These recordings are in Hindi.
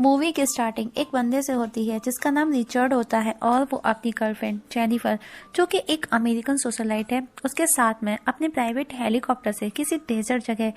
मूवी की स्टार्टिंग एक बंदे से होती है जिसका नाम रिचर्ड होता है और वो अपनी गर्लफ्रेंड जेनिफर जो कि एक अमेरिकन सोशलाइट है उसके साथ में अपने प्राइवेट हेलीकॉप्टर से किसी डेजर्ट जगह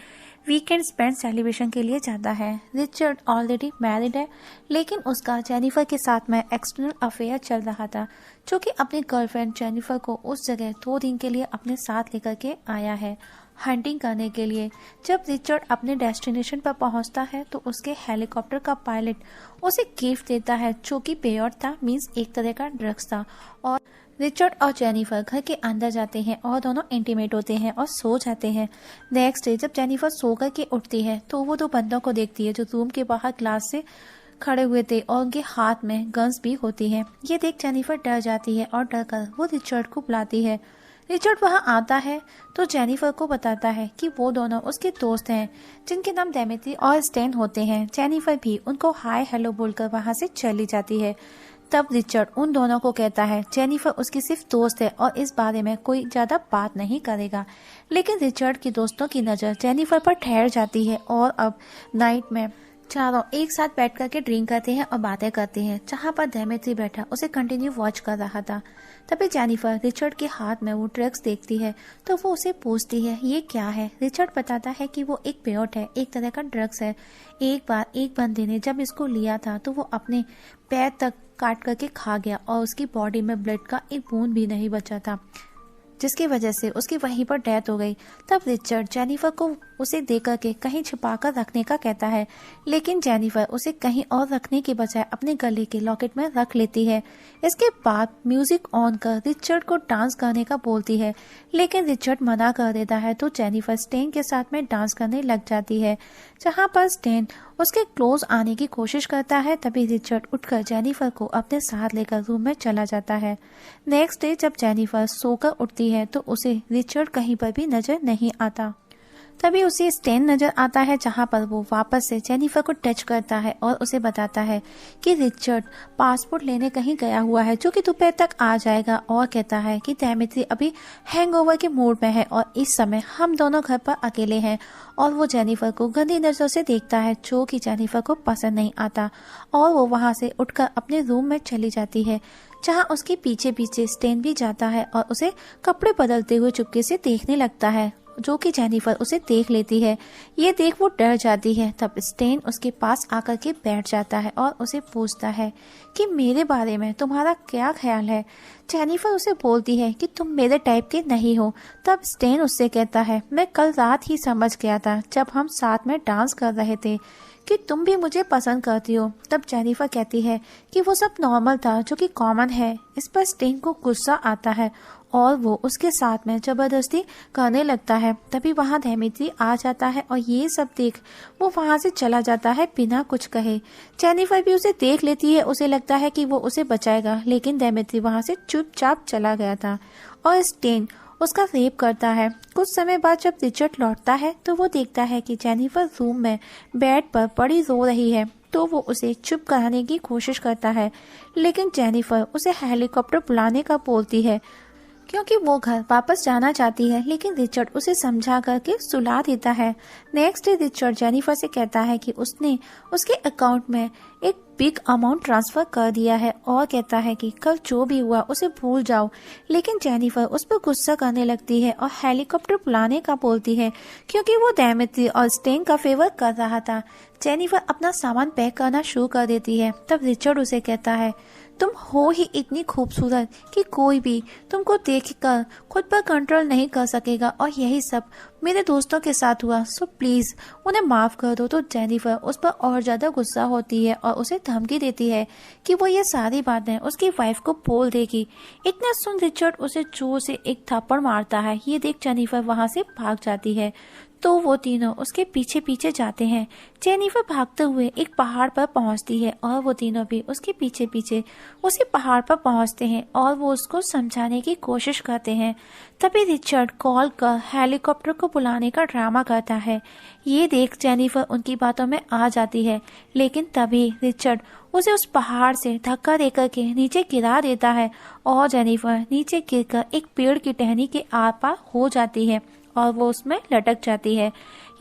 वीकेंड स्पेंड सेलिब्रेशन के लिए जाता है। रिचर्ड ऑलरेडी मैरिड है लेकिन उसका जेनिफर के साथ में एक्सटर्नल अफेयर चल रहा था जो कि अपनी गर्लफ्रेंड जेनिफर को उस जगह 2 दिन के लिए अपने साथ लेकर के आया है हंटिंग करने के लिए। जब रिचर्ड अपने डेस्टिनेशन पर पहुंचता है तो उसके हेलीकॉप्टर का पायलट उसे गिफ्ट देता है जो कि पेयोर था, मींस एक तरह का ड्रग्स था। और रिचर्ड और जेनिफर घर के अंदर जाते हैं और दोनों इंटीमेट होते हैं और सो जाते हैं। नेक्स्ट डे जब जेनिफर सो कर के उठती है तो वो 2 बंदों को देखती है जो रूम के बाहर ग्लास से खड़े हुए थे और उनके हाथ में गन्स भी होती हैं। ये देख जेनिफर डर जाती है और डर कर वो रिचर्ड को बुलाती है। रिचर्ड वहां आता है तो जेनिफर को बताता है कि वो दोनों उसके दोस्त हैं जिनके नाम डेमेट्री और स्टेन होते हैं। जेनिफर भी उनको हाय हेलो बोलकर वहां से चली जाती है। तब रिचर्ड उन दोनों को कहता है जेनिफर उसकी सिर्फ दोस्त है और इस बारे में कोई ज्यादा बात नहीं करेगा। लेकिन रिचर्ड के दोस्तों की नजर जेनिफर पर ठहर जाती है और अब नाइट में चारों एक साथ बैठ करके ड्रिंक करते हैं और बातें करते हैं। जहाँ पर डेमेट्री बैठा उसे कंटिन्यू वॉच कर रहा था। तभी जेनिफर रिचर्ड के हाथ में वो ड्रग्स देखती है तो वो उसे पूछती है ये क्या है। रिचर्ड बताता है कि वो एक पेयोट है, एक तरह का ड्रग्स है। एक बार एक बंदे ने जब इसको लिया था तो वो अपने पैर तक काट करके खा गया और उसकी बॉडी में ब्लड का एक बूंद भी नहीं बचा था जिसकी वजह से उसकी वहीं पर डेथ हो गई। तब रिचर्ड जेनिफर को उसे देकर के कहीं छुपाकर रखने का कहता है लेकिन जेनिफर उसे कहीं और रखने के बजाय अपने गले के लॉकेट में रख लेती है। इसके बाद म्यूजिक ऑन कर रिचर्ड को डांस करने का बोलती है लेकिन रिचर्ड मना कर देता है तो जेनिफर स्टेन के साथ में डांस करने लग जाती है। जहाँ पर स्टेन उसके क्लोज आने की कोशिश करता है तभी रिचर्ड उठकर जेनिफर को अपने साथ लेकर रूम में चला जाता है। नेक्स्ट डे जब जेनिफर सोकर उठती है तो उसे रिचर्ड कहीं पर भी नजर नहीं आता। तभी उसे स्टेन नजर आता है जहां पर वो वापस से जेनिफर को टच करता है और उसे बताता है कि रिचर्ड पासपोर्ट लेने कहीं गया हुआ है जो कि दोपहर तक आ जाएगा और कहता है कि डेमेट्री अभी हैंगओवर के मूड में है और इस समय हम दोनों घर पर अकेले हैं। और वो जेनिफर को गंदी नजरों से देखता है जो कि जेनिफर को पसंद नहीं आता और वो वहां से उठकर अपने रूम में चली जाती है जहां उसके पीछे पीछे स्टेन भी जाता है और उसे कपड़े बदलते हुए चुपके से देखने लगता है जो कि जेनिफर उसे देख लेती है। ये देख वो डर जाती है। तब स्टेन उसके पास आकर के बैठ जाता है और उसे पूछता है कि मेरे बारे में तुम्हारा क्या ख्याल है। जेनिफर उसे बोलती है कि तुम मेरे टाइप के नहीं हो। तब स्टेन उससे कहता है मैं कल रात ही समझ गया था जब हम साथ में डांस कर रहे थे कि तुम भी मुझे पसंद करती हो। तब जेनिफर कहती है कि वो सब नॉर्मल था जो कि कॉमन है। इस पर स्टेन को गुस्सा आता है और वो उसके साथ में जबरदस्ती करने लगता है। तभी वहां डेमेट्री आ जाता है और ये सब देख वो वहां से चला जाता है बिना कुछ कहे। जेनिफर भी उसे देख लेती है, उसे लगता है कि वो उसे बचाएगा लेकिन डेमेट्री वहां से चुपचाप चला गया था और स्टेन उसका रेप करता है। कुछ समय बाद जब रिचर्ड लौटता है तो वो देखता है कि जेनिफर रूम में बेड पर पड़ी रो रही है तो वो उसे चुप कराने की कोशिश करता है लेकिन जेनिफर उसे हेलीकॉप्टर बुलाने का बोलती है क्योंकि वो घर वापस जाना चाहती है। लेकिन रिचर्ड उसे समझा करके सुला देता है। नेक्स्ट डे रिचर्ड जेनिफर से कहता है कि उसने उसके अकाउंट में एक बिग अमाउंट ट्रांसफर कर दिया है और कहता है कि कल जो भी हुआ उसे भूल जाओ। लेकिन जेनिफर उस पर गुस्सा करने लगती है और हेलीकॉप्टर बुलाने का बोलती है क्योंकि वो डेमेट्री और स्टेन का फेवर कर रहा था। जेनिफर अपना सामान पैक करना शुरू कर देती है। तब रिचर्ड उसे कहता है तुम हो ही इतनी खूबसूरत कि कोई भी तुमको देखकर खुद पर कंट्रोल नहीं कर सकेगा और यही सब मेरे दोस्तों के साथ हुआ, सो प्लीज उन्हें माफ कर दो। तो जेनिफर उस पर और ज्यादा गुस्सा होती है और उसे धमकी देती है कि वो ये सारी बातें उसकी वाइफ को बोल देगी। इतना सुन रिचर्ड उसे जोर से एक थप्पड़ मारता है। ये देख जेनिफर वहां से भाग जाती है तो वो तीनों उसके पीछे पीछे जाते हैं। जेनिफर भागते हुए एक पहाड़ पर पहुंचती है और वो तीनों भी उसके पीछे पीछे उसी पहाड़ पर पहुंचते हैं और वो उसको समझाने की कोशिश करते हैं। तभी रिचर्ड कॉल कर हेलीकॉप्टर को बुलाने का ड्रामा करता है। ये देख जेनिफर उनकी बातों में आ जाती है लेकिन तभी रिचर्ड उसे उस पहाड़ से धक्का देकर के नीचे गिरा देता है और जेनिफर नीचे गिरकर एक पेड़ की टहनी के आर पार हो जाती है और वो उसमें लटक जाती है।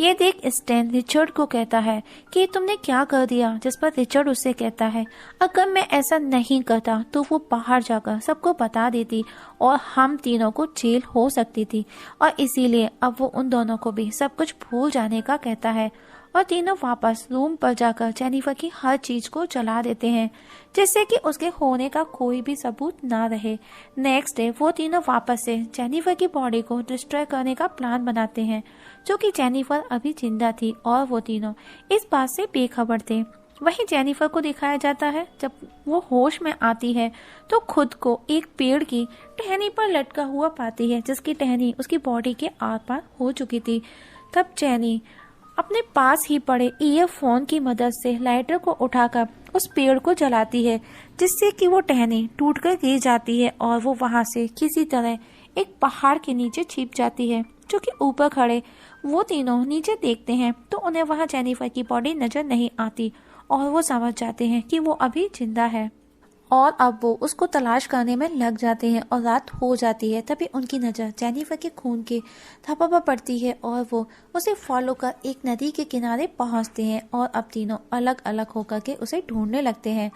ये देख स्टैन रिचर्ड को कहता है कि तुमने क्या कर दिया, जिस पर रिचर्ड उससे कहता है अगर मैं ऐसा नहीं करता तो वो बाहर जाकर सबको बता देती और हम तीनों को जेल हो सकती थी, और इसीलिए अब वो उन दोनों को भी सब कुछ भूल जाने का कहता है। और तीनों वापस रूम पर जाकर जेनिफर की हर चीज को जला देते हैं, जिससे कि उसके होने का कोई भी सबूत ना रहे। नेक्स्ट डे वो तीनों वापस से जेनिफर की बॉडी को डिस्ट्रॉय करने का प्लान बनाते हैं, जो कि जेनिफर अभी जिंदा थी और वो तीनों इस बात से बेखबर थे। वहीं जेनिफर को दिखाया जाता है जब वो होश में आती है तो खुद को एक पेड़ की टहनी पर लटका हुआ पाती है, जिसकी टहनी उसकी बॉडी के आर पार हो चुकी थी। तब जेनी अपने पास ही पड़े ईयरफोन की मदद से लाइटर को उठाकर उस पेड़ को जलाती है, जिससे कि वो टहनी टूटकर गिर जाती है और वो वहां से किसी तरह एक पहाड़ के नीचे छिप जाती है, जो कि ऊपर खड़े वो तीनों नीचे देखते हैं तो उन्हें वहां जेनिफर की बॉडी नजर नहीं आती और वो समझ जाते हैं कि वो अभी जिंदा है। और अब वो उसको तलाश करने में लग जाते हैं और रात हो जाती है। तभी उनकी नज़र जेनिफर के खून के धब्बों पर पड़ती है और वो उसे फॉलो कर एक नदी के किनारे पहुंचते हैं और अब तीनों अलग अलग होकर के उसे ढूंढने लगते हैं।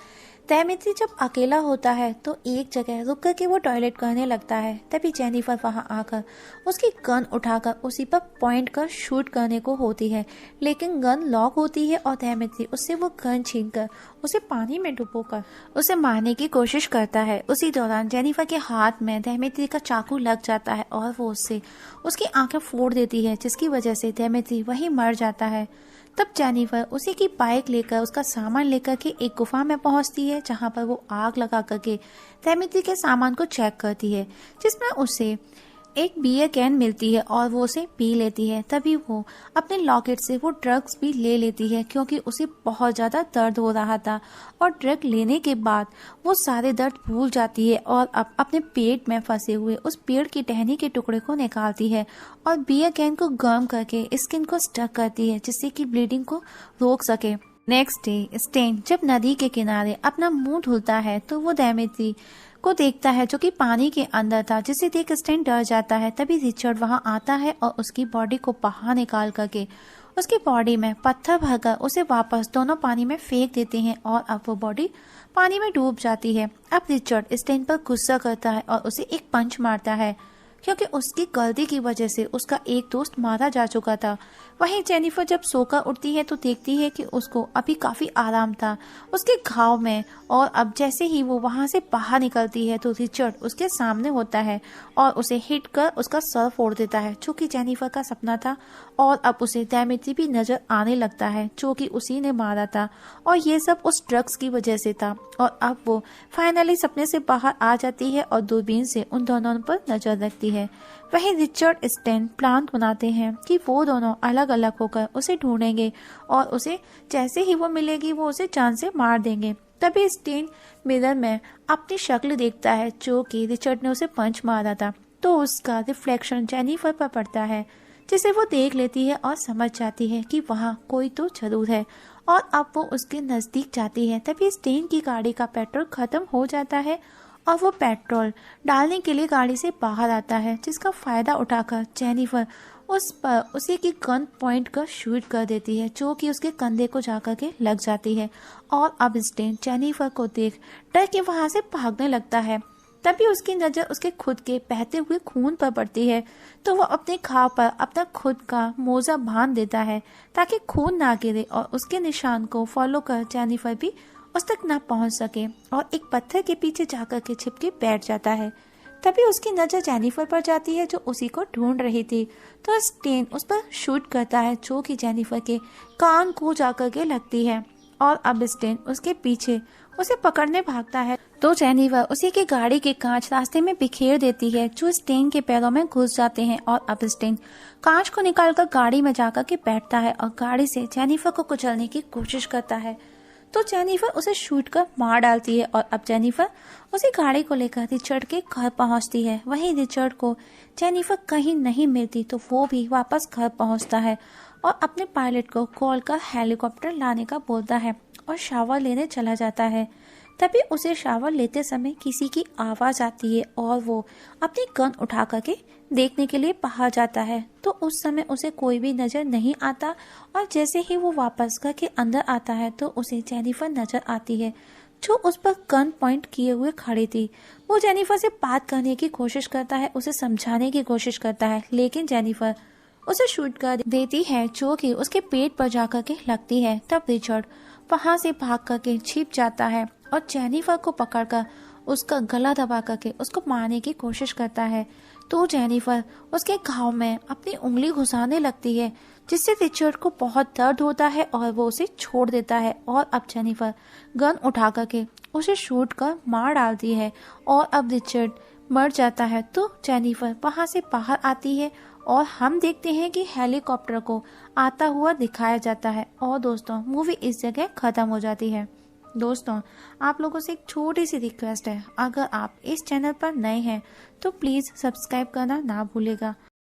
तैमित्री जब अकेला होता है तो एक जगह रुक कर के वो टॉयलेट करने लगता है। तभी जेनिफर वहां आकर उसकी गन उठाकर उसी पर पॉइंट कर शूट करने को होती है, लेकिन गन लॉक होती है और तैमित्री उससे वो गन छीनकर उसे पानी में डुबोकर उसे मारने की कोशिश करता है। उसी दौरान जेनिफर के हाथ में तैमित्री का चाकू लग जाता है और वो उससे उसकी आंखें फोड़ देती है, जिसकी वजह से तैमित्री वहीं मर जाता है। तब जेनिफर उसी की बाइक लेकर उसका सामान लेकर के एक गुफा में पहुंचती है, जहां पर वो आग लगा करके तैमित्री के सामान को चेक करती है, जिसमें उसे एक बियर कैन मिलती है और वो उसे पी लेती है। तभी वो अपने लॉकेट से वो ड्रग्स भी ले लेती है, क्योंकि उसे बहुत ज़्यादा दर्द हो रहा था और ड्रग लेने के बाद वो सारे दर्द भूल जाती है और अब अपने पेट में फंसे हुए उस पेड़ की टहनी के टुकड़े को निकालती है और बियर कैन को गर्म करके स्किन को स्टक करती है, जिससे कि ब्लीडिंग को रोक सके। नेक्स्ट डे स्टेन जब नदी के किनारे अपना मुंह धुलता है तो वो तैमित्री को देखता है, जो कि पानी के अंदर था, जिसे देख स्टेन डर जाता है। तभी रिचर्ड वहां आता है और उसकी बॉडी को बाहर निकाल करके उसकी बॉडी में पत्थर भरकर उसे वापस दोनों पानी में फेंक देते हैं और अब वो बॉडी पानी में डूब जाती है। अब रिचर्ड स्टेन पर गुस्सा करता है और उसे एक पंच मारता है, क्योंकि उसकी गलती की वजह से उसका एक दोस्त मारा जा चुका था। वहीं जेनिफर जब सोकर उठती है तो देखती है कि उसको अभी काफी आराम था उसके घाव में, और अब जैसे ही वो वहां से बाहर निकलती है तो रिचर्ड उसके सामने होता है और उसे हिट कर उसका सर फोड़ देता है, जो कि जेनिफर का सपना था। और अब उसे तैमित्री भी नजर आने लगता है, जो कि उसी ने मारा था, और ये सब उस ड्रग्स की वजह से था। और अब वो फाइनली सपने से बाहर आ जाती है और दूरबीन से उन दोनों पर नजर रखती है। वहीं रिचर्ड स्टेन प्लान बनाते हैं कि वो दोनों अलग अलग होकर उसे ढूंढेंगे और उसे जैसे ही वो मिलेगी वो उसे जान से मार देंगे। तभी स्टेन मिरर में अपनी शक्ल देखता है, जो कि रिचर्ड ने उसे पंच मारा था, तो उसका रिफ्लेक्शन जेनिफर पर पड़ता है, जिसे वो देख लेती है और समझ जाती है कि वहाँ कोई तो जरूर है, और अब वो उसके नजदीक जाती है। तभी स्टेन की गाड़ी का पेट्रोल खत्म हो जाता है और वो पेट्रोल डालने के लिए गाड़ी से बाहर आता है, जिसका फायदा उठाकर जेनिफर उस पर उसी की गन पॉइंट कर शूट कर देती है, जो कि उसके कंधे को जाकर के लग जाती है। और अब स्टेन जेनिफर को देख डर के वहां से भागने लगता है। तभी उसकी नजर उसके खुद के बहते हुए खून पर पड़ती है, तो वो अपने घाव पर अपना खुद का मोजा बांध देता है ताकि खून ना गिरे, और उसके निशान को फॉलो कर जेनिफर भी उस तक ना पहुंच सके और एक पत्थर के पीछे जाकर के छिपके बैठ जाता है। तभी उसकी नजर जेनिफर पर जाती है, जो उसी को ढूंढ रही थी, तो स्टेन उस पर शूट करता है, जो कि जेनिफर के कान को जाकर के लगती है। और अब स्टेन उसके पीछे उसे पकड़ने भागता है, तो जेनिफर उसी की गाड़ी के कांच रास्ते में बिखेर देती है, जो स्टेन के पैरों में घुस जाते हैं। और अब स्टेन कांच को निकालकर गाड़ी में जाकर के बैठता है और गाड़ी से जेनिफर को कुचलने की कोशिश करता है, तो जेनिफर उसे शूट कर मार डालती है। और अब जेनिफर उसी गाड़ी को लेकर रिचर्ड के घर पहुंचती है। वहीं रिचर्ड को जेनिफर कहीं नहीं मिलती, तो वो भी वापस घर पहुंचता है और अपने पायलट को कॉल कर हेलीकॉप्टर लाने का बोलता है और शावर लेने चला जाता है। तभी उसे शावर लेते समय किसी की आवाज आती है और वो अपनी गन उठा करके देखने के लिए बाहर जाता है। तो उस समय उसे कोई भी नजर नहीं आता और जैसे ही वो वापस घर के अंदर आता है तो उसे जेनिफर नजर आती है, जो उस पर गन पॉइंट किए हुए खड़ी थी। वो जेनिफर से बात करने की कोशिश करता है, उसे समझाने की कोशिश करता है, लेकिन जेनिफर उसे शूट कर देती है, जो कि उसके पेट पर जाकर के लगती है। तब रिचर्ड वहां से भाग करके छिप जाता है और जेनिफर को पकड़कर उसका गला दबा करके उसको मारने की कोशिश करता है। तो जेनिफर उसके घाव में अपनी उंगली घुसाने लगती है, जिससे रिचर्ड को बहुत दर्द होता है और वो उसे छोड़ देता है। और अब जेनिफर गन उठा करके उसे शूट कर मार डालती है और अब रिचर्ड मर जाता है। तो जेनिफर वहां से बाहर आती है और हम देखते हैं कि हेलीकॉप्टर को आता हुआ दिखाया जाता है और दोस्तों मूवी इस जगह खत्म हो जाती है। दोस्तों, आप लोगों से एक छोटी सी रिक्वेस्ट है, अगर आप इस चैनल पर नए हैं तो प्लीज़ सब्सक्राइब करना ना भूलेगा।